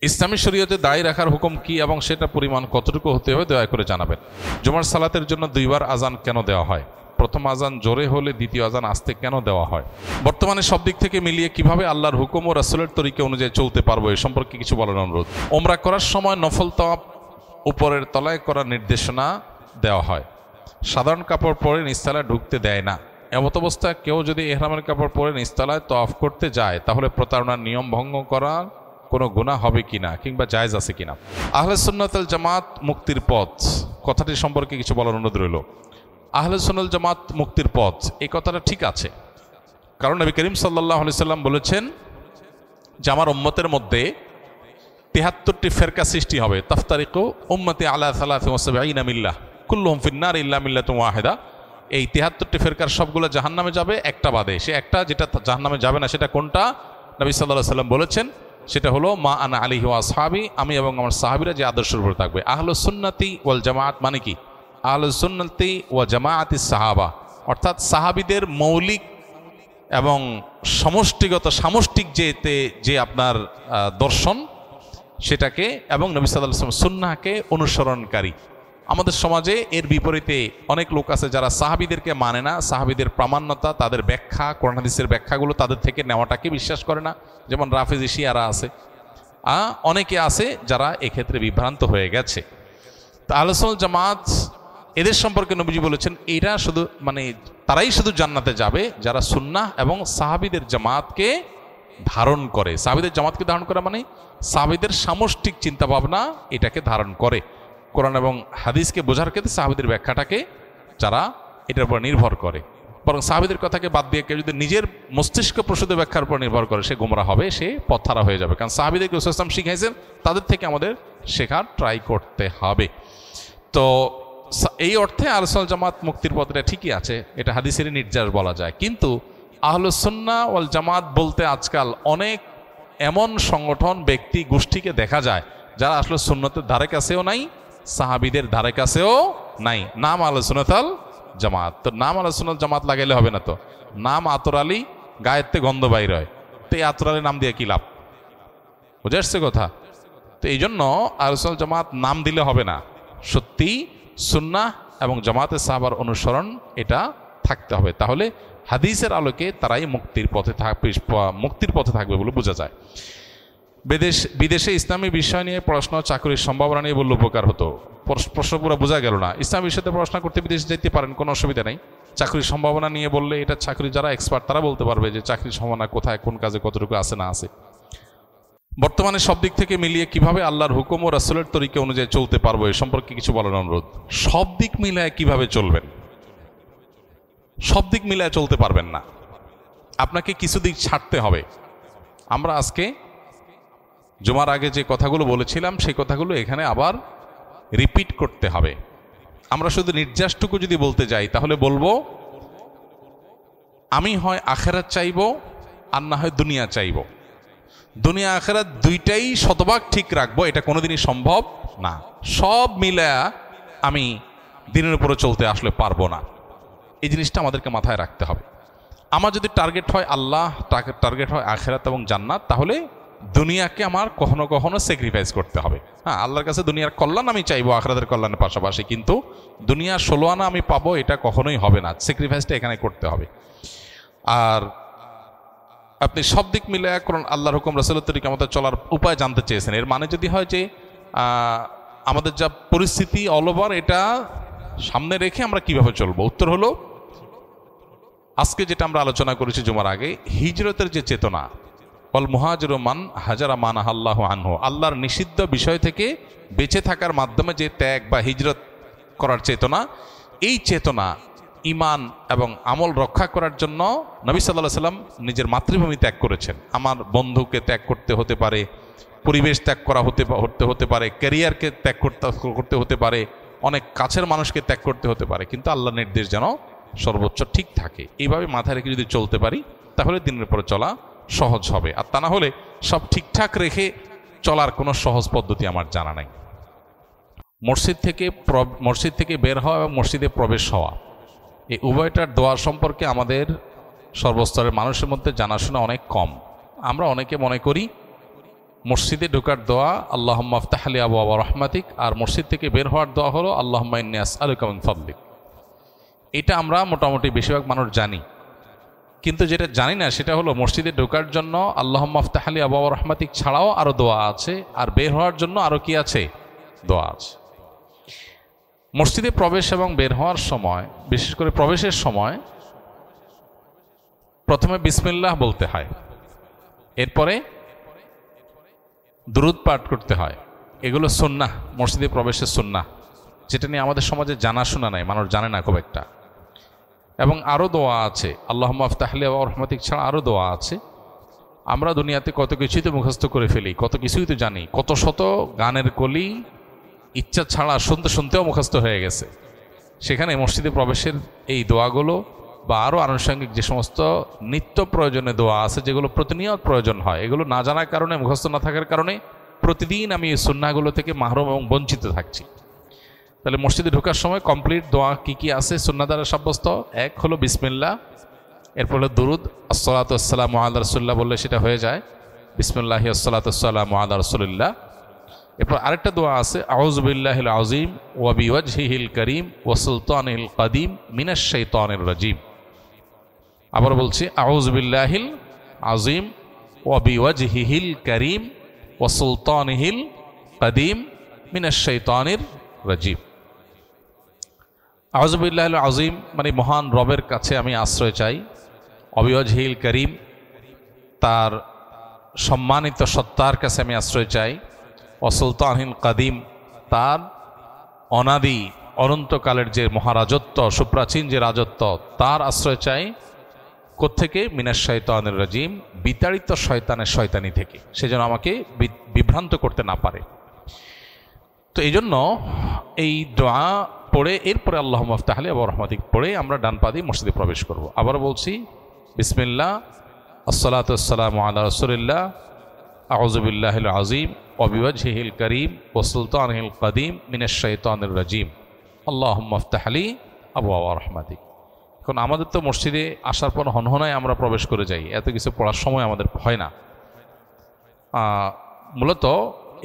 ইসলামী শরীয়তে দাড়ি রাখার হুকুম কি এবং সেটা পরিমাণ কতটুকু হতে হবে দয়া করে জানাবেন। জুমার সালাতের জন্য দুইবার আজান কেন দেওয়া হয়? প্রথম আজান জোরে হলে দ্বিতীয় আজান আস্তে কেন দেওয়া হয়? বর্তমানে সব দিক থেকে মিলিয়ে কিভাবে আল্লাহর হুকুম ও রাসূলের তরিকা অনুযায়ী চলতে পারবো এ সম্পর্কে কিছু বলার অনুরোধ। ওমরা করার সময় নফল তাওয়াফ উপরের তলায় করার নির্দেশনা দেওয়া হয়। সাধারণ কাপড় পরে নিচতলায় ঢুকতে দেয় না। এমত অবস্থায় কেউ যদি ইহরামের কাপড় পরে নিচতলায় তাওয়াফ করতে যায় তাহলে প্রতারণার নিয়ম ভঙ্গ করার কোনো গুনাহ হবে কিনা কিংবা জায়েজ আছে কিনা? আহলে সুন্নাত ওয়াল জামাত মুক্তির পথ কথাটি সম্পর্কে কিছু বলার অনুরোধ রইল। আহলে সুন্নাত ওয়াল জামাত মুক্তির পথ এই কথাটা ঠিক আছে, কারণ নবী করিম সাল্লাল্লাহু আলাইহি সাল্লাম বলেছেন যে আমার উম্মতের মধ্যে ৭৩টি ফেরকা সৃষ্টি হবে। তাফতারিকু উম্মতি আলা ৭৩ মিল্লাহ কুল্লুহুম ফিন্নার ইল্লা মিল্লাতুন ওয়াহিদা। এই ৭৩টি ফেরকার সবগুলো জাহান্নামে যাবে, একটা বাদে। সে একটা যেটা জাহান্নামে যাবে না সেটা কোনটা? নবী সাল্লাল্লাহু আলাইহি সাল্লাম বলেছেন সেটা হলো মা আনা আলাইহি ওয়া আসহাবি, আমি এবং আমার সাহাবীরা যে আদর্শের উপর থাকবে। আহলুস সুন্নাতি ওয়াল জামাআত মানে কি? আহলুস সুন্নাতি ওয়া জামাআতিস সাহাবা, অর্থাৎ সাহাবীদের মৌলিক এবং সমষ্টিগত সামষ্টিক যে আপনার দর্শন সেটাকে এবং নবী সাল্লাল্লাহু আলাইহি ওয়াসাল্লাম সুন্নাহকে অনুসরণকারী। আমাদের সমাজে এর বিপরীতে অনেক লোক আছে যারা সাহাবীদেরকে মানে না, সাহাবীদের প্রামাণ্যতা, তাদের ব্যাখ্যা, কোরআন হাদিসের ব্যাখ্যাগুলো তাদের থেকে নেওয়াটাকে বিশ্বাস করে না, যেমন রাফেজি শিয়ারা আছে। অনেকে আছে যারা এক্ষেত্রে বিভ্রান্ত হয়ে গেছে। তো আহলুস সুন্নাত জামাত এদের সম্পর্কে নবীজি বলেছেন এরা শুধু তারাই শুধু জান্নাতে যাবে যারা সুন্নাহ এবং সাহাবীদের জামাতকে ধারণ করে। সাহাবীদের জামাতকে ধারণ করা মানে সাহাবীদের সামষ্টিক চিন্তাভাবনা এটাকে ধারণ করে। কোরআন এবং হাদিসকে বোঝার ক্ষেত্রে সাহাবীদের ব্যাখ্যাটাকে যারা এটার উপর নির্ভর করে, বরং সাহাবীদের কথাকে বাদ দিয়ে কেউ যদি নিজের মস্তিষ্ক প্রসূত ব্যাখ্যার উপর নির্ভর করে সে গোমরা হবে, সে পথহারা হয়ে যাবে। কারণ সাহাবীদেরকে রাসূল সাল্লাল্লাহু আলাইহি ওয়াসাল্লাম শিখাইছেন, তাদের থেকে আমাদের শেখার ট্রাই করতে হবে। তো এই অর্থে আহলুস সুন্নাত জামাত মুক্তির পথটা ঠিকই আছে, এটা হাদিসেরই নির্যাস বলা যায়। কিন্তু আহলুস সুন্নাহ ওয়াল জামাত বলতে আজকাল অনেক এমন সংগঠন, ব্যক্তি, গোষ্ঠীকে দেখা যায় যারা আসলে সুন্নতের ধারে কাছেও নাই, সাহাবীদের ধারে কাছেও নাই। নাম আহলুস সুন্নাত ওয়াল জামাত। তো নাম আহলুস সুন্নাত জামাত লাগাইলে হবে না। তো নাম আতর আলী, গায়েতে গন্ধ বাইর হয়, তো এই আতর আলী নাম দিয়ে কি লাভ? বুঝে আসছে কথা? তো এই জন্য আহলুস সুন্নাত জামাত নাম দিলে হবে না, সত্যি সুন্নাহ এবং জামাতে সাহাবার অনুসরণ এটা থাকতে হবে। তাহলে হাদিসের আলোকে তারাই মুক্তির পথে থাকবে বলে বোঝা যায়। বিদেশে ইসলামী বিষয় নিয়ে পড়াশোনা, চাকরির সম্ভাবনা নিয়ে বললে উপকার হতো। প্রশ্ন পুরো বোঝা গেল না। ইসলামী বিষয়তে পড়াশোনা করতে বিদেশে যেতে পারেন, কোনো অসুবিধা নেই। চাকরির সম্ভাবনা নিয়ে বললে এটা চাকরি যারা এক্সপার্ট তারা বলতে পারবে যে চাকরির সম্ভাবনা কোথায়, কোন কাজে কতটুকু আছে না আছে। বর্তমানে সব দিক থেকে মিলিয়ে কিভাবে আল্লাহর হুকুম ও রাসূলের তরিকা অনুযায়ী চলতে পারবো এ সম্পর্কে কিছু বলার অনুরোধ। সব দিক মিলায় কিভাবে চলবেন? সব দিক মিলায় চলতে পারবেন না, আপনাকে কিছু দিক ছাড়তে হবে। আমরা আজকে জুমার আগে যে কথাগুলো বলেছিলাম সেই কথাগুলো এখানে আবার রিপিট করতে হবে। আমরা শুধু নির্যাসটুকু যদি বলতে যাই তাহলে বলবো আমি হয় আখিরাত চাইবো আর না হয় দুনিয়া চাইবো। দুনিয়া আখিরাত দুইটাই শতভাগ ঠিক রাখবো, এটা কোনোদিনই সম্ভব না। সব মিলায়া আমি দিনের উপরে চলতে আসলে পারবো না, এই জিনিসটা আমাদেরকে মাথায় রাখতে হবে। আমার যদি টার্গেট হয় আল্লাহ, টার্গেট হয় আখিরাত এবং জান্নাত, তাহলে দুনিয়াকে আমার কখনো কখনো স্যাক্রিফাইস করতে হবে। হ্যাঁ, আল্লাহর কাছে দুনিয়ার কল্যাণ আমি চাইবো আখিরাতের কল্যাণের পাশাপাশি, কিন্তু দুনিয়ার 16 আনা আমি পাবো এটা কখনোই হবে না। স্যাক্রিফাইসটা এখানে করতে হবে। আর আপনি সব দিক মিলে করুন আল্লাহর হুকুম রাসূলের তরিকা আমাদের চলার উপায় জানতে চেয়েছেন। এর মানে যদি হয় যে আমাদের যা পরিস্থিতি অল ওভার এটা সামনে রেখে আমরা কিভাবে চলবো, উত্তর হলো আজকে যেটা আমরা আলোচনা করেছি জুমার আগে, হিজরতের যে চেতনা, অল মুহাজিরু মান হাজারা মা নাহাল্লাহু আনহু, আল্লাহর নিষিদ্ধ বিষয় থেকে বেঁচে থাকার মাধ্যমে যে ত্যাগ বা হিজরত করার চেতনা, এই চেতনা ঈমান এবং আমল রক্ষা করার জন্য নবী সাল্লাল্লাহু আলাইহি সাল্লাম নিজের মাতৃভূমি ত্যাগ করেছেন। আমার বন্ধুকে ত্যাগ করতে হতে পারে, পরিবেশ ত্যাগ করা হতে পারে, ক্যারিয়ারকে ত্যাগ করতে হতে পারে, অনেক কাছের মানুষকে ত্যাগ করতে হতে পারে, কিন্তু আল্লাহর নির্দেশ যেন সর্বোচ্চ ঠিক থাকে। এইভাবে মাথায় রেখে যদি চলতে পারি তাহলে দিনের পরে চলা সহজ হবে। আর তা না হলে সব ঠিকঠাক রেখে চলার কোনো সহজ পদ্ধতি আমার জানা নাই। মসজিদ থেকে বের হওয়া এবং মসজিদে প্রবেশ হওয়া, এই উভয়টার দোয়া সম্পর্কে আমাদের সর্বস্তরের মানুষের মধ্যে জানাশোনা অনেক কম। আমরা অনেকে মনে করি মসজিদে ঢোকার দোয়া আল্লাহুম্মা আফতাহ লি আবওয়াবা রাহমাতিক, আর মসজিদ থেকে বের হওয়ার দোয়া হলো আল্লাহুম্মা ইন্নী আসআলুকা মিন ফাদলিক। এটা আমরা মোটামুটি বেশিরভাগ মানুষ জানি, কিন্তু যেটা জানি না সেটা হলো মসজিদে ঢোকার জন্য আল্লাহুম্মা আফতাহ লি আবওয়াবা রাহমাতিক ছাড়াও আরও দোয়া আছে, আর বের হওয়ার জন্য আরও কি আছে? দোয়া আছে। মসজিদে প্রবেশ এবং বের হওয়ার সময়, বিশেষ করে প্রবেশের সময়, প্রথমে বিসমিল্লাহ বলতে হয়, এরপরে দুরূদ পাঠ করতে হয়। এগুলো সুন্নাহ, মসজিদে প্রবেশের সুন্নাহ, যেটা নিয়ে আমাদের সমাজে জানাশোনা নাই, মানুষ জানে না খুব একটা। এবং আরও দোয়া আছে, আল্লাহুম্মা আফতাহ লি আবওয়াবা রাহমাতিক ছাড়া আরও দোয়া আছে। আমরা দুনিয়াতে কত কিছুই তো মুখস্থ করে ফেলি, কত কিছুই তো জানি, কত শত গানের কলি ইচ্ছা ছাড়া শুনতে শুনতেও মুখস্থ হয়ে গেছে। সেখানে মসজিদে প্রবেশের এই দোয়াগুলো বা আরও আনুষঙ্গিক যে সমস্ত নিত্য প্রয়োজনে দোয়া আছে, যেগুলো প্রতিনিয়ত প্রয়োজন হয়, এগুলো না জানার কারণে, মুখস্থ না থাকার কারণে প্রতিদিন আমি এই সুন্নাহগুলো থেকে মাহরুম এবং বঞ্চিত থাকছি। তাহলে মসজিদে ঢোকার সময় কমপ্লিট দোয়া কি কি আছে সুন্নাহ দ্বারা সাব্যস্ত? এক হলো বিসমিল্লাহ, এরপর হলো দুরুদ, আসসালাতু ওয়াসসালামু আলা রাসূলিল্লাহ বললে সেটা হয়ে যায় বিসমিল্লাহি আসসালাতু ওয়াসসালামু আলা রাসূলিল্লাহ। এরপর আরেকটা দোয়া আছে, আউযু বিল্লাহিল আযীম ওয়া বিওয়াজহিহিল কারীম ওয়া সুলতানিল কাদীম মিনাশ শাইতানির রাজীম। আবার বলছি, আউযু বিল্লাহিল আযীম ওয়া বিওয়াজহিহিল কারীম ওয়া সুলতানিহিল কাদীম মিনাশ শাইতানির রাজীম। আউযু বিল্লাহিল আযীম মানে মহান রবের কাছে আমি আশ্রয় চাই, অবিওয়াজহিল করিম তার সম্মানিত সত্তার কাছে আমি আশ্রয় চাই, অসুলতানিল কাদিম তার অনাদি অনন্তকালের যে মহারাজত্ব, সুপ্রাচীন যে রাজত্ব, তার আশ্রয় চাই। কোত্থেকে? মিনাশ শাইতানির রাজীম, বিতাড়িত শয়তানের শয়তানি থেকে, সে যেন আমাকে বিভ্রান্ত করতে না পারে। তো এই জন্য এই দোয়া পড়ে এরপরে আল্লাহুম্মা আফতাহ লি আবওয়াবা রাহমাতিক পড়ে আমরা ডান পা দিয়ে মসজিদে প্রবেশ করব। আবার বলছি, বিসমিল্লাহ, আসসালাতু ওয়াসসালামু আলা রাসূলিল্লাহ, আউযু বিল্লাহিল আযীম ওয়া বিওয়াজহিহিল কারীম ওয়া সুলতানিহিল কাদীম মিনাশ শাইতানির রাজীম, আল্লাহুম্মা আফতাহ লি আবওয়াবা রাহমাতিক। এখন আমাদের তো মসজিদে আসার পর হনহনায় আমরা প্রবেশ করে যাই, এত কিছু পড়ার সময় আমাদের হয় না। মূলত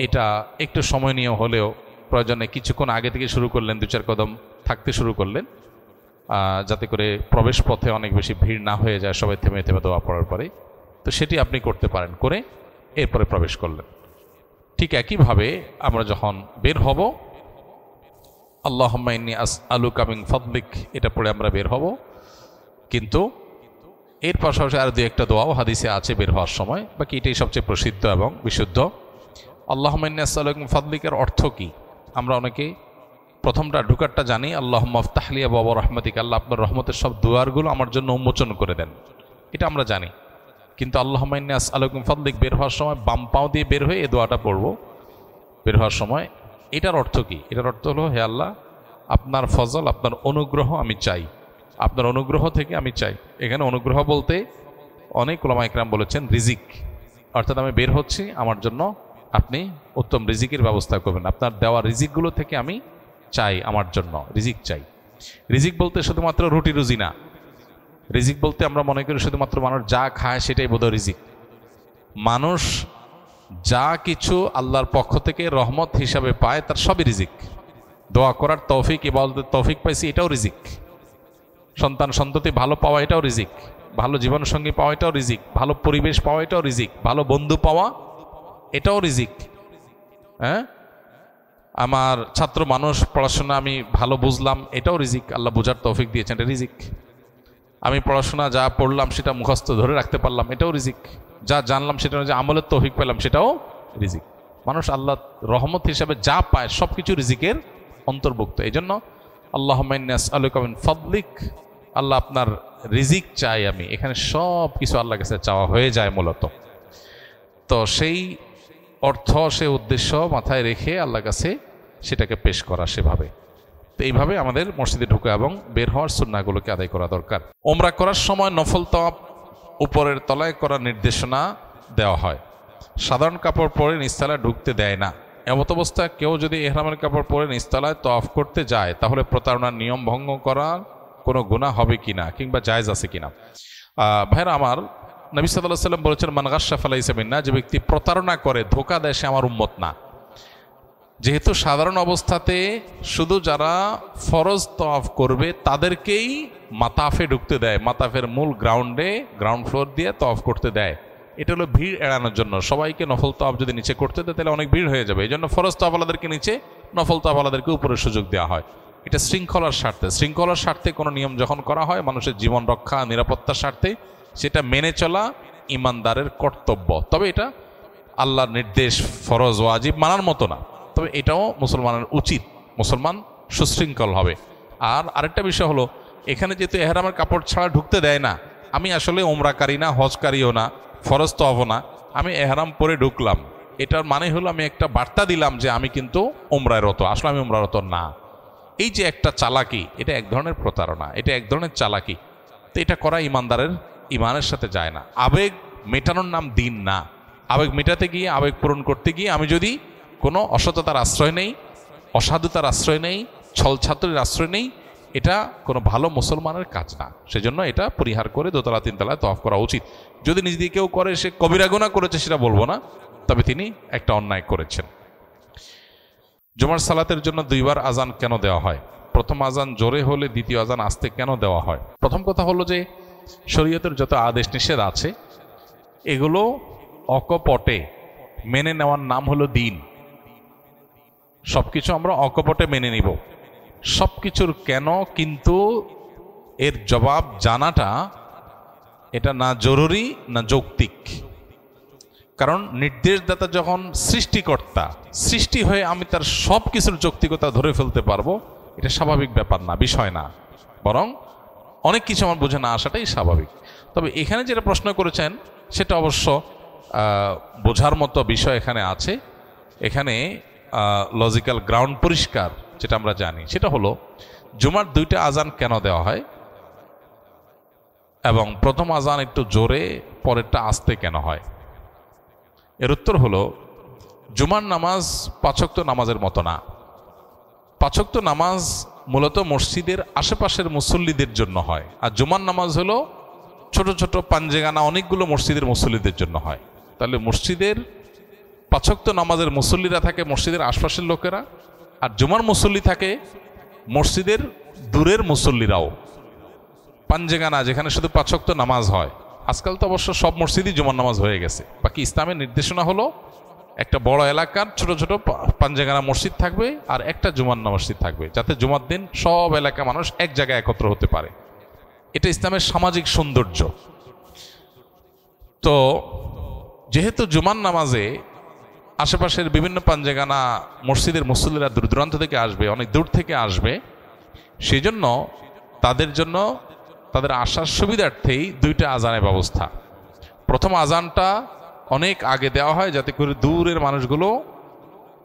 এটা একটু সময় নিয়ে হলেও প্রয়োজনে কিছুক্ষণ আগে থেকে শুরু করলেন, 2-4 কদম থাকতে শুরু করলেন, যাতে করে প্রবেশ পথে অনেক বেশি ভিড় না হয়ে যায় সবাই থেমে থেমে দোয়া পড়ার পরে। তো সেটি আপনি করতে পারেন, করে এরপরে প্রবেশ করলেন। ঠিক একইভাবে আমরা যখন বের হব, আল্লাহুম্মা ইন্নী আসআলুকা মিন ফাদলিক এটা পড়ে আমরা বের হব। কিন্তু এর পাশাপাশি আর 2-1টা দোয়াও হাদিসে আছে বের হওয়ার সময়, বাকি এটাই সবচেয়ে প্রসিদ্ধ এবং বিশুদ্ধ। আল্লাহুম্মা ইন্নী আসআলুকা মিন ফাদলিকের অর্থ কি? আমরা অনেকেই প্রথমটা ঢুকারটা জানি, আল্লাহুম্মা আফতাহ লি আবওয়াবা রাহমাতিক, আল্লাহ আপনার রহমতের সব দুয়ারগুলো আমার জন্য উন্মোচন করে দেন, এটা আমরা জানি। কিন্তু আল্লাহুম্মা ইন্নী আসআলুকা মিন ফাদলিক বের হওয়ার সময় বাম পাও দিয়ে বের হয়ে এই দোয়াটা পড়ব বের হওয়ার সময়। এটার অর্থ কি? এটার অর্থ হলো, হে আল্লাহ, আপনার ফজল, আপনার অনুগ্রহ আমি চাই, আপনার অনুগ্রহ থেকে আমি চাই। এখানে অনুগ্রহ বলতে অনেক উলামা ইকরাম বলেছেন রিজিক, অর্থাৎ আমি বের হচ্ছি, আমার জন্য আপনি উত্তম রিজিকের ব্যবস্থা করবেন, আপনার দেওয়া রিজিকগুলো থেকে আমি চাই, আমার জন্য রিজিক চাই। রিজিক বলতে শুধুমাত্র রুটি রুজি না, রিজিক বলতে আমরা মনে করি শুধুমাত্র মানুষ যা খায় সেটাই বোধহয় রিজিক। মানুষ যা কিছু আল্লাহর পক্ষ থেকে রহমত হিসাবে পায় তার সবই রিজিক। দোয়া করার তৌফিক, ইবাদতের তৌফিক পাইছি, এটাও রিজিক। সন্তান সন্ততি ভালো পাওয়া, এটাও রিজিক। ভালো জীবনসঙ্গী পাওয়া, এটাও রিজিক। ভালো পরিবেশ পাওয়া, এটাও রিজিক। ভালো বন্ধু পাওয়া, এটাও রিজিক। হ্যাঁ, আমার ছাত্র মানুষ, পড়াশোনা আমি ভালো বুঝলাম, এটাও রিজিক, আল্লাহ বোঝার তৌফিক দিয়েছেন, এটা রিজিক। আমি পড়াশোনা যা পড়লাম সেটা মুখস্থ ধরে রাখতে পারলাম, এটাও রিজিক। যা জানলাম সেটা যে আমলের তৌফিক পেলাম, সেটাও রিজিক। মানুষ আল্লাহ রহমত হিসাবে যা পায় সব কিছু রিজিকের অন্তর্ভুক্ত। এই জন্য আল্লাহুম্মা ইন্নী আসআলুকা মিন ফাদলিক, আল্লাহ আপনার রিজিক চাই আমি, এখানে সব কিছু আল্লাহর কাছে চাওয়া হয়ে যায় মূলত। তো সেই অর্থ, সেই উদ্দেশ্য মাথায় রেখে আল্লাহর কাছে সেটাকে পেশ করা সেভাবে। তো এইভাবে আমাদের মসজিদে ঢুকে এবং বের হওয়ার সুন্নাহগুলোকে আদায় করা দরকার। ওমরা করার সময় নফল তাওয়াফ উপরের তলায় করার নির্দেশনা দেওয়া হয়। সাধারণ কাপড় পরে নিচতলায় ঢুকতে দেয় না। এমত অবস্থায় কেউ যদি ইহরামের কাপড় পরে নিচতলায় তাওয়াফ করতে যায়, তাহলে প্রতারণার নিয়ম ভঙ্গ করার কোনো গুনাহ হবে কিনা, কিংবা জায়েজ আছে কিনা? ভাইরা আমার, নবী সাল্লাল্লাহু আলাইহি ওয়াসাল্লাম বলেছেন মান গাশশা ফালাইসা মিন্না, যে ব্যক্তি প্রতারণা করে, ধোঁকা দেয়, সে আমার উম্মত না। যেহেতু সাধারণ অবস্থাতে শুধু যারা ফরজ তওয়াফ করবে তাদেরকেই মাতাফে ঢুকতে দেয়, মাতাফের মূল গ্রাউন্ড ফ্লোর দিয়ে তওয়াফ করতে দেয়। এটা হলো ভিড় এড়ানোর জন্য। সবাইকে নফল তওয়াফ যদি নিচে করতে দেয় তাহলে অনেক ভিড় হয়ে যাবে, এই জন্য ফরজ তওয়াফওয়ালাদেরকে নিচে, নফল তওয়াফওয়ালাদেরকে উপরে সুযোগ দেওয়া হয়। এটা শৃঙ্খলার স্বার্থে। শৃঙ্খলার স্বার্থে কোনো নিয়ম যখন করা হয় মানুষের জীবন রক্ষা, নিরাপত্তার স্বার্থে, সেটা মেনে চলা ইমানদারের কর্তব্য। তবে এটা আল্লাহর নির্দেশ, ফরজ ওয়াজিব মানার মতো না, তবে এটাও মুসলমানের উচিত, মুসলমান সুশৃঙ্খল হবে। আর আরেকটা বিষয় হলো, এখানে যেহেতু এহরামের কাপড় ছাড়া ঢুকতে দেয় না, আমি আসলে ওমরাকারী না, হজকারীও না, ফরজ তওয়াফও না, আমি এহরাম পরে ঢুকলাম, এটার মানে হলো আমি একটা বার্তা দিলাম যে আমি কিন্তু ওমরায় রত, আসলে আমি ওমরায় রত না। এই যে একটা চালাকি, এটা এক ধরনের প্রতারণা, এটা এক ধরনের চালাকি। তো এটা করা ইমানের সাথে যায় না। আবেগ মেটানোর নাম দিন না। আবেগ মেটাতে গিয়ে, আবেগ পূরণ করতে গিয়ে আমি যদি কোনো অসততার আশ্রয় নেই, অসাধুতার আশ্রয় নেই, ছলছাত্রের আশ্রয় নেই, এটা কোনো ভালো মুসলমানের কাজ না। সেজন্য এটা পরিহার করে দোতলা তিনতলায় তওয়াফ করা উচিত। যদি নিজ দিয়ে কেউ করে সে কবিরা গুনাহ করেছে সেটা বলবো না, তবে তিনি একটা অন্যায় করেছেন। জুমার সালাতের জন্য দুইবার আজান কেন দেওয়া হয়? প্রথম আজান জোরে হলে দ্বিতীয় আজান আস্তে কেন দেওয়া হয়? প্রথম কথা হলো যে শরীয়তের যত আদেশ নিষেধ আছে এগুলো অকপটে মেনে নেওয়ার নাম হলো দিন। সবকিছু আমরা অকপটে মেনে নিব, সবকিছুর কেন কিন্তু এর জবাব জানাটা এটা না জরুরি না যৌক্তিক। কারণ নির্দেশদাতা যখন সৃষ্টিকর্তা, সৃষ্টি হয়ে আমি তার সব কিছুর যৌক্তিকতা ধরে ফেলতে পারবো, এটা স্বাভাবিক ব্যাপার না, বিষয় না, বরং অনেক কিছু আমার বুঝে না আসাটাই স্বাভাবিক। তবে এখানে যেটা প্রশ্ন করেছেন সেটা অবশ্য বোঝার মতো বিষয় এখানে আছে। এখানে লজিক্যাল গ্রাউন্ড পরিষ্কার, যেটা আমরা জানি সেটা হলো জুমার দুইটা আজান কেন দেওয়া হয় এবং প্রথম আজান একটু জোরে পরেরটা আস্তে কেন হয়। এর উত্তর হলো জুমার নামাজ পাঁচ ওয়াক্ত নামাজের মতো না। পাঁচ ওয়াক্ত নামাজ মূলত মসজিদের আশেপাশের মুসল্লিদের জন্য হয়, আর জুমার নামাজ হলো ছোট ছোট পাঞ্জেগানা অনেকগুলো মসজিদের মুসল্লিদের জন্য হয়। তাহলে মসজিদের পাঁচ ওয়াক্ত নামাজের মুসল্লিরা থাকে মসজিদের আশপাশের লোকেরা, আর জুমার মুসল্লি থাকে মসজিদের দূরের মুসল্লিরাও। পাঞ্জেগানা যেখানে শুধু পাঁচ ওয়াক্ত নামাজ হয়, আজকাল তো অবশ্য সব মসজিদই জুমার নামাজ হয়ে গেছে। বাকি ইসলামের নির্দেশনা হলো একটা বড় এলাকার ছোট ছোট পাঞ্জেগানা মসজিদ থাকবে আর একটা জুমার মসজিদ থাকবে, যাতে জুমার দিন সব এলাকা মানুষ এক জায়গায় একত্র হতে পারে। এটা ইসলামের সামাজিক সৌন্দর্য। তো যেহেতু জুমার নামাজে আশেপাশের বিভিন্ন পাঞ্জেগানা মসজিদের মুসল্লিরা দূর দূরান্ত থেকে আসবে, অনেক দূর থেকে আসবে, সেই জন্য তাদের জন্য তাদের আসার সুবিধার্থেই দুইটা আজানের ব্যবস্থা। প্রথম আজানটা অনেক আগে দেওয়া হয় যাতে করে দূরের মানুষগুলো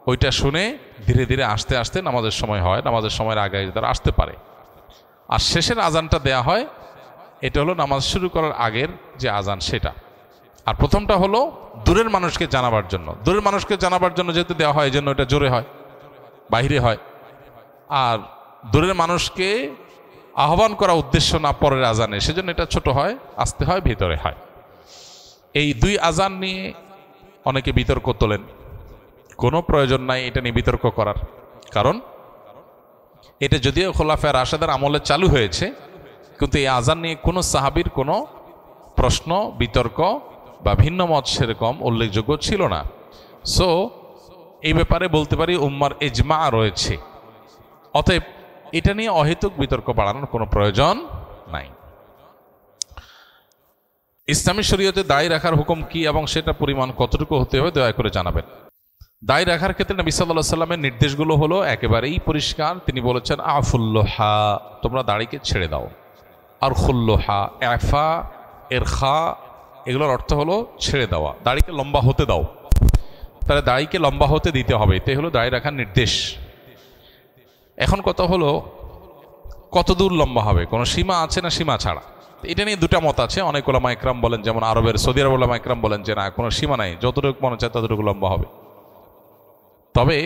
ওইটা শুনে ধীরে ধীরে আসতে আসতে নামাজের সময় হয়, নামাজের সময়ের আগে তারা আসতে পারে। আর শেষের আজানটা দেয়া হয়, এটা হলো নামাজ শুরু করার আগের যে আজান সেটা। আর প্রথমটা হলো দূরের মানুষকে জানাবার জন্য। দূরের মানুষকে জানাবার জন্য যেহেতু দেওয়া হয় এই জন্য এটা জোরে হয়, বাহিরে হয়। আর দূরের মানুষকে আহ্বান করা উদ্দেশ্য না পরের আজানে, সেজন্য এটা ছোট হয়, আস্তে হয়, ভিতরে হয়। এই দুই আজান নিয়ে অনেকে বিতর্ক তোলেন। কোনো প্রয়োজন নাই এটা নিয়ে বিতর্ক করার, কারণ এটা যদিও খোলাফায়ে রাশেদার আমলে চালু হয়েছে, কিন্তু এই আজান নিয়ে কোনো সাহাবীর কোনো প্রশ্ন, বিতর্ক বা ভিন্ন মত সেরকম উল্লেখযোগ্য ছিল না। সো এই ব্যাপারে বলতে পারি উম্মার ইজমা রয়েছে। অতএব এটা নিয়ে অহেতুক বিতর্ক বাড়ানোর কোনো প্রয়োজন নাই। ইসলামী শরীয়তে দাড়ি রাখার হুকুম কি এবং সেটা পরিমাণ কতটুকু হতে হবে দয়া করে জানাবেন। দাড়ি রাখার ক্ষেত্রে নবী সাল্লাল্লাহু আলাইহি সাল্লামের নির্দেশগুলো হলো একেবারেই পরিষ্কার। তিনি বলেছেন আফুল্লোহা, তোমরা দাড়িকে ছেড়ে দাও। আর খুল্লোহা, এফা এরখা, এগুলোর অর্থ হলো ছেড়ে দেওয়া, দাড়িকে লম্বা হতে দাও। তাহলে দাড়িকে লম্বা হতে দিতে হবে, এটাই হলো দাড়ি রাখার নির্দেশ। এখন কথা হলো কত দূর লম্বা হবে, কোনো সীমা আছে না সীমা ছাড়া? এটা নিয়ে দুটা মত আছে। অনেক ওলামা ইকরাম বলেন, যেমন আরবের সৌদি আরব ওলামা ইকরাম বলেন যে না, কোনো সীমা নাই, যতটুকু মনে চায় ততটুকু লম্বা হবে। তবে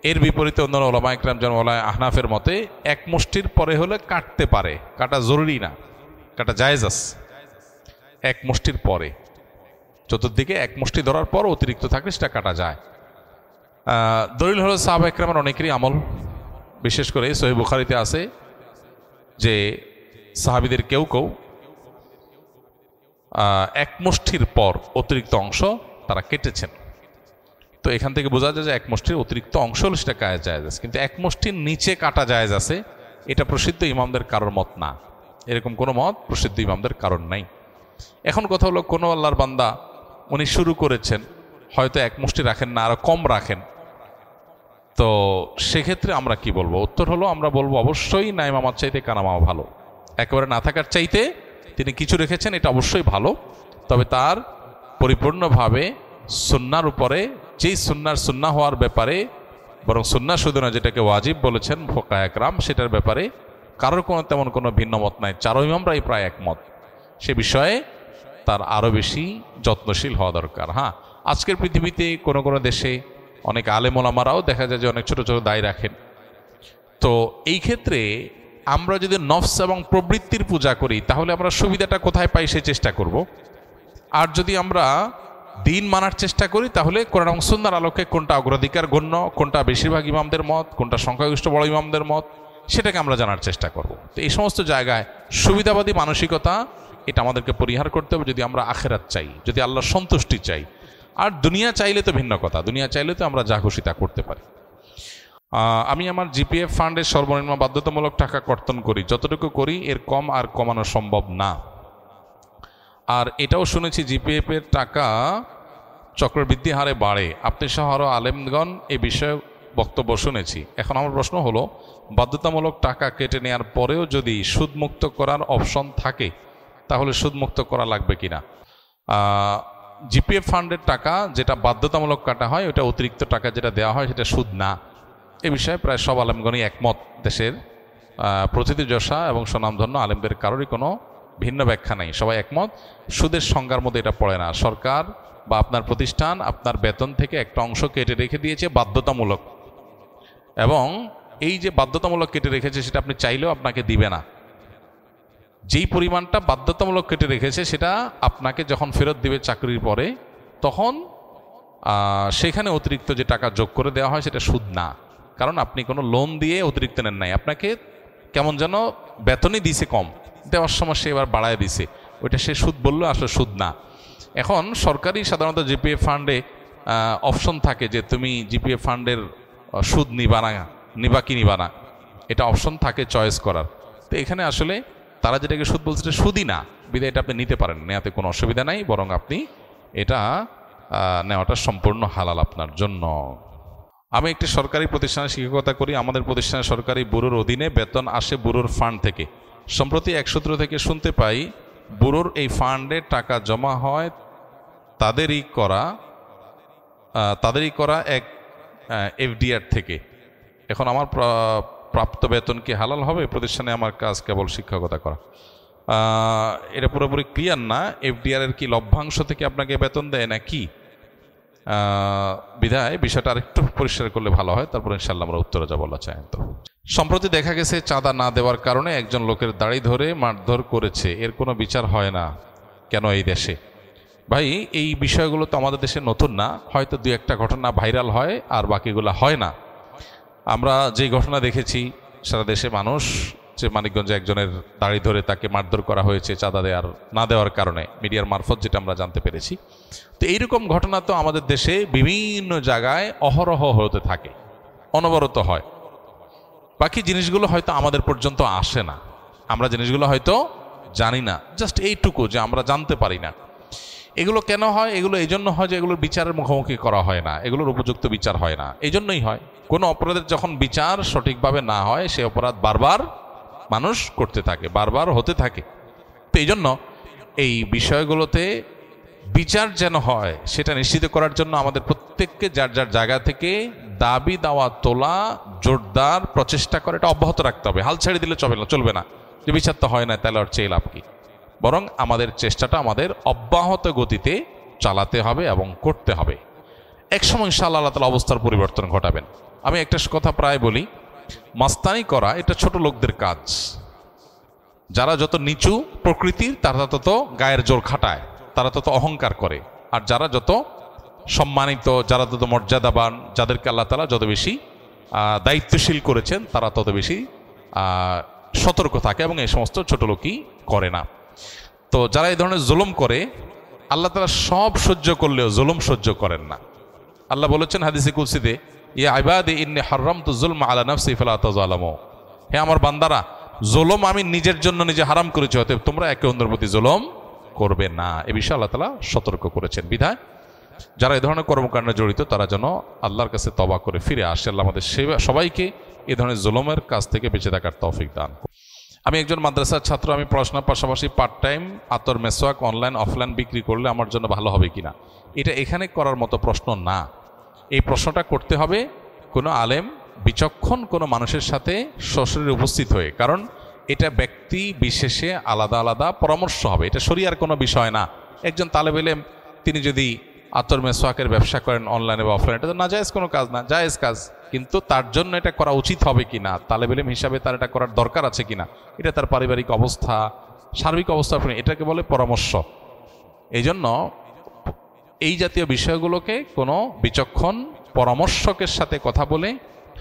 এর বিপরীতে অন্যান্য ওলামা ইকরাম যেমন ওলামা আহনাফের মতে এক মুষ্টির পরে হলে কাটতে পারে, কাটা জরুরি না, কাটা জায়েজ আছে। এক মুষ্টির পরে, চতুর্দিকে এক মুষ্টি ধরার পর অতিরিক্ত থাকলে সেটা কাটা যায়। দলিল হলো সাহাবা ইকরামের অনেকেরই আমল, বিশেষ করে সহিহ বুখারীতে আছে যে সাহাবীদের কেউ কেউ এক মুষ্টির পর অতিরিক্ত অংশ তারা কেটেছেন। তো এখান থেকে বোঝা যায় যে এক মুষ্টির অতিরিক্ত অংশ হলে সেটা কাটা জায়েজ আছে, কিন্তু এক মুষ্টির নিচে কাটা জায়েজ আছে এটা প্রসিদ্ধ ইমামদের কারোর মত না। এরকম কোনো মত প্রসিদ্ধ ইমামদের কারণ নাই। এখন কথা হলো কোনো আল্লাহর বান্দা উনি শুরু করেছেন, হয়তো এক মুষ্টি রাখেন না, আরো কম রাখেন, তো সেক্ষেত্রে আমরা কি বলবো? উত্তর হলো আমরা বলবো অবশ্যই না ইমামাত চাইতে কানামাওয়া ভালো। একেবারে না থাকার চাইতে তিনি কিছু রেখেছেন এটা অবশ্যই ভালো, তবে তার পরিপূর্ণভাবে সুন্নার উপরে, যেই সুন্নার সুন্না হওয়ার ব্যাপারে, বরং সুন্না শুধু না যেটাকে ওয়াজিব বলেছেন ফুকাহা একরাম, সেটার ব্যাপারে কারোর কোনো তেমন কোনো ভিন্ন মত নাই। চারো ইমামরাই প্রায় একমত। সে বিষয়ে তার আরও বেশি যত্নশীল হওয়া দরকার। হ্যাঁ, আজকের পৃথিবীতে কোনো কোনো দেশে অনেক আলেম ওলামারাও দেখা যায় যে অনেক ছোট ছোট দায় রাখেন। তো এই ক্ষেত্রে আমরা যদি নফস এবং প্রবৃত্তির পূজা করি তাহলে আমরা সুবিধাটা কোথায় পাই সে চেষ্টা করব। আর যদি আমরা দিন মানার চেষ্টা করি তাহলে কোরআন এবং সুন্নাহর আলোকে কোনটা অগ্রাধিকার গণ্য, কোনটা বেশিরভাগ ইমামদের মত, কোনটা সংখ্যাগরিষ্ঠ বড় ইমামদের মত, সেটাকে আমরা জানার চেষ্টা করব। তো এই সমস্ত জায়গায় সুবিধাবাদী মানসিকতা এটা আমাদেরকে পরিহার করতে হবে যদি আমরা আখিরাত চাই, যদি আল্লাহর সন্তুষ্টি চাই। আর দুনিয়া চাইলে তো ভিন্ন কথা, দুনিয়া চাইলে তো আমরা যা খুশি তা করতে পারি। আমি আমার জিপিএফ ফান্ডের সর্বনিম্ন বাধ্যতামূলক টাকা কর্তন করি, যতটুকু করি এর কম আর কমানো সম্ভব না। আর এটাও শুনেছি জিপিএফ এর টাকা চক্রবৃদ্ধি হারে বাড়ে। আপনি সহ আরও আলেমগণ এ বিষয়ে বক্তব্য শুনেছি। এখন আমার প্রশ্ন হলো, বাধ্যতামূলক টাকা কেটে নেওয়ার পরেও যদি সুদমুক্ত করার অপশন থাকে তাহলে সুদমুক্ত করা লাগবে কিনা? জিপিএফ ফান্ডের টাকা যেটা বাধ্যতামূলক কাটা হয়, ওটা অতিরিক্ত টাকা যেটা দেওয়া হয় সেটা সুদ না। এ বিষয়ে প্রায় সব আলেমগণই একমত। দেশের প্রথিতযশা এবং সুনামধন্য আলেমদের কারোরই কোনো ভিন্ন ব্যাখ্যা নেই, সবাই একমত। সুদের সংজ্ঞার মধ্যে এটা পড়ে না। সরকার বা আপনার প্রতিষ্ঠান আপনার বেতন থেকে একটা অংশ কেটে রেখে দিয়েছে বাধ্যতামূলক, এবং এই যে বাধ্যতামূলক কেটে রেখেছে সেটা আপনি চাইলেও আপনাকে দিবে না। যেই পরিমাণটা বাধ্যতামূলক কেটে রেখেছে সেটা আপনাকে যখন ফেরত দিবে চাকরির পরে, তখন সেখানে অতিরিক্ত যে টাকা যোগ করে দেওয়া হয় সেটা সুদ না। কারণ আপনি কোনো লোন দিয়ে অতিরিক্ত নেন নাই, আপনাকে কেমন যেন বেতনই দিছে কম, দেওয়ার সময় সে এবার বাড়ায় দিছে, ওইটা সে সুদ বললো, আসলে সুদ না। এখন সরকারি সাধারণত জিপিএফ ফান্ডে অপশন থাকে যে তুমি জিপিএফ ফান্ডের সুদ নিবা কি নিবা না, এটা অপশন থাকে চয়েস করার। তো এখানে আসলে তারা যেটাকে সুদ বলছে এটা সুদই না, বিধায় এটা আপনি নিতে পারেন, নেওয়াতে কোনো অসুবিধা নাই, বরং আপনি এটা নেওয়াটা সম্পূর্ণ হালাল আপনার জন্য। আমি একটি সরকারি প্রতিষ্ঠানে শিক্ষকতা করি। আমাদের প্রতিষ্ঠানে সরকারি ব্যুরোর অধীনে বেতন আসে ব্যুরোর ফান্ড থেকে। সম্প্রতি এক সূত্র থেকে শুনতে পাই ব্যুরোর এই ফান্ডে টাকা জমা হয় তাদেরই করা এক এফডিআর থেকে। এখন আমার প্রাপ্ত বেতন কি হালাল হবে? প্রতিষ্ঠানে আমার কাজ কেবল শিক্ষকতা করা, এটা পুরোপুরি ক্লিয়ার না। এফডিআর এর কি লভ্যাংশ থেকে আপনাকে বেতন দেয় না কি? বিধায় বিষয়টা আরেকটু পরিষ্কার করলে ভালো হয়, তারপর ইনশাআল্লাহ আমরা উত্তরে যা বলা চাই। তো সম্প্রতি দেখা গেছে চাঁদা না দেওয়ার কারণে একজন লোকের দাড়ি ধরে মারধর করেছে, এর কোনো বিচার হয় না কেন এই দেশে? ভাই, এই বিষয়গুলো তো আমাদের দেশে নতুন না, হয়তো দু একটা ঘটনা ভাইরাল হয় আর বাকিগুলো হয় না। আমরা যেই ঘটনা দেখেছি সারা দেশে মানুষ, যে মানিকগঞ্জে একজনের দাড়ি ধরে তাকে মারধর করা হয়েছে চাঁদা না দেওয়ার কারণে, মিডিয়ার মারফত যেটা আমরা জানতে পেরেছি। তো এইরকম ঘটনা তো আমাদের দেশে বিভিন্ন জায়গায় অহরহ হতে থাকে, অনবরত হয়। বাকি জিনিসগুলো হয়তো আমাদের পর্যন্ত আসে না, আমরা জিনিসগুলো হয়তো জানি না, জাস্ট এইটুকু যে আমরা জানতে পারি না। এগুলো কেন হয়? এগুলো এই জন্য হয় যে এগুলোর বিচারের মুখোমুখি করা হয় না, এগুলোর উপযুক্ত বিচার হয় না। এই জন্যই হয়, কোনো অপরাধের যখন বিচার সঠিকভাবে না হয় সে অপরাধ বারবার মানুষ করতে থাকে, বারবার হতে থাকে। তো এই জন্য এই বিষয়গুলোতে বিচার যেন হয় সেটা নিশ্চিত করার জন্য আমাদের প্রত্যেককে যার যার জায়গা থেকে দাবি দাওয়া তোলা, জোরদার প্রচেষ্টা করে এটা অব্যাহত রাখতে হবে। হাল ছেড়ে দিলে চলবে না, যে বিচার তো হয় না তাহলে আর চেয়ে লাভ কি? বরং আমাদের চেষ্টাটা আমাদের অব্যাহত গতিতে চালাতে হবে এবং করতে হবে। একসময় ইনশাআল্লাহ আল্লাহ তাআলা অবস্থার পরিবর্তন ঘটাবেন। আমি একটা কথা প্রায় বলি, মাস্তানি করা এটা ছোট লোকদের কাজ। যারা যত নিচু প্রকৃতির তারা তত গায়ের জোর খাটায়, তারা তত অহংকার করে। আর যারা যত সম্মানিত, যারা তত মর্যাদাবান, যাদেরকে আল্লাহ তাআলা যত বেশি দায়িত্বশীল করেছেন, তারা তত বেশি সতর্ক থাকে এবং এই সমস্ত ছোট লোকই করে না। তো যারা এই ধরনের জুলুম করে, আল্লাহ তাআলা সব সহ্য করলেও জুলুম সহ্য করেন না। আল্লাহ বলেছেন হাদিসে কুদসিতে, ইয়া ইবাদি ইন্নী হাররামতু যুলমা আলা নাফসি ফালা তাযালামু, হে আমার বান্দারা, জুলুম আমি নিজের জন্য নিজে হারাম করেছি, অতএব তোমরা একে অন্যের প্রতি জুলুম করবে না। এ বিষয়ে আল্লাহ তাআলা সতর্ক করেছেন। বিধায় যারা এই ধরনের কর্মকাণ্ডে জড়িত তারা যেন আল্লাহর কাছে তওবা করে ফিরে আসে। আল্লাহ আমাদের সবাইকে এই ধরনের জুলুমের কাছ থেকে বেঁচে থাকার তৌফিক দান। আমি একজন মাদ্রাসার ছাত্র, আমি পড়াশোনার পাশাপাশি পার্ট টাইম আতর মেসওয়াক অনলাইন অফলাইন বিক্রি করলে আমার জন্য ভালো হবে কিনা? এটা এখানে করার মতো প্রশ্ন না। এই প্রশ্নটা করতে হবে কোনো আলেম, বিচক্ষণ কোনো মানুষের সাথে সশরীরে উপস্থিত হয়ে, কারণ এটা ব্যক্তি বিশেষে আলাদা আলাদা পরামর্শ হবে। এটা শরিয়ার কোনো বিষয় না। একজন তালেব ইলম তিনি যদি আতর মেসওয়াকের ব্যবসা করেন অনলাইনে বা অফলাইনে, এটা তো নাজায়েজ কোনো কাজ না, জায়েজ কাজ। কিন্তু তার জন্য এটা করা উচিত হবে কিনা, তালেব ইলম হিসাবে তার এটা করার দরকার আছে কিনা, এটা তার পারিবারিক অবস্থা, সার্বিক অবস্থা, এটাকে বলে পরামর্শ। এই জন্য এই জাতীয় বিষয়গুলোকে কোনো বিচক্ষণ পরামর্শকের সাথে কথা বলে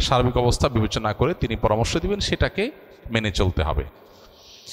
সার্বিক অবস্থা বিবেচনা করে তিনি পরামর্শ দিবেন, সেটাকে মেনে চলতে হবে।